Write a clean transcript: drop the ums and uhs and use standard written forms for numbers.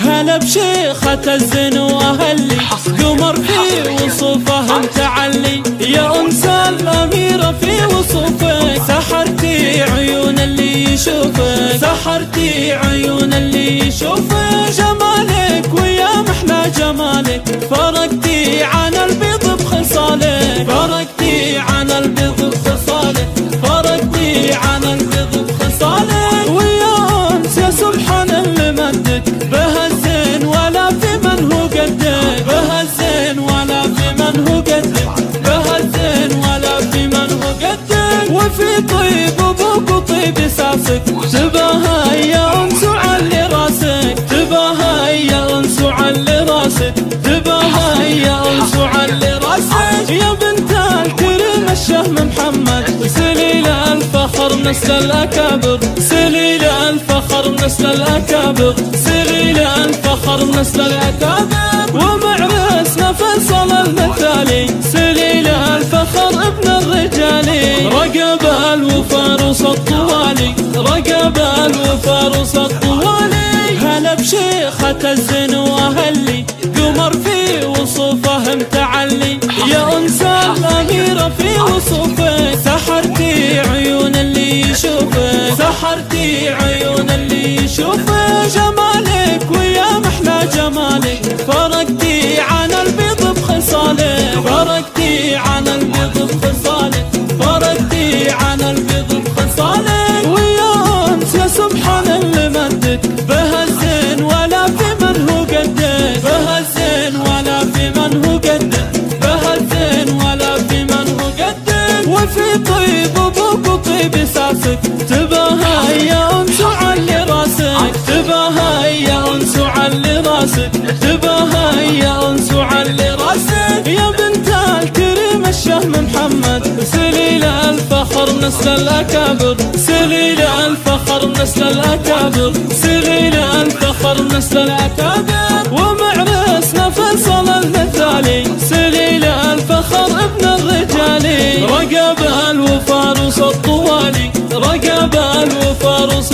هلا بشيخة الزنوة اللي قمر في وصوفه متعلي، يا أنس الأميرة في وصوفك سحرتي عيون اللي يشوفك، سحرتي عيون اللي يشوفك، جمالك ويا محلى جمالك فرقتي عن البيض بخصالك، فرقتي عن البيض بخصالك، فرقتي عن البيض بخصالك، ويا أنس يا سبحان اللي مدك بهالزين ولا في من هو قدك، بهالزين ولا في من هو قدك، بهالزين ولا في من هو قدك، وفي طيب ابوك وطيب ساسك تباهى يا أنس وعلي راسك، تباهى يا أنس وعلي راسك، تباهى يا أنس وعلي راسك، يا بنت الكريم الشهم محمد سليل الفخر نسل الأكابر، سليل الفخر نسل الأكابر، سليل الفخر نسل الأكابر، ومعرسنا فيصل المثالي سليل الفخر ابن الرجالي، رقب الوفارس الطوالي، رقب الوفارس الطوالي، هلا بشيخة الزنوة اللي قمر في وصوفه متعلي، يا أنس الأميرة في وصوفك سحرتي عيون اللي يشوفك، سحرتي عيون اللي يشوفك، جمالك ويا محلى جمالك فرقتي عن البيض بخصالك، فرقتي عن البيض بخصالك، فرقتي عن البيض بخصالك، ويا أنس يا سبحان اللي مدك بهالزين ولا في من هو قدك، بهالزين ولا في من هو قدك، بهالزين ولا في من هو قدك، وفي طيب ابوك وطيب ساسك تباهى يا أنس وعلي راسك، تباهى يا أنس وعلي راسك، تباهى يا أنس وعلي راسك، يا بنت الكريم الشهم محمد سليل الفخر نسل الأكابر، سليل الفخر نسل الأكابر، سليل الفخر نسل الأكابر، ومعرسنا فيصل المثالي سليل الفخر ابن الرجالي، رقب الوفارس الطوالي، رقب الوفارس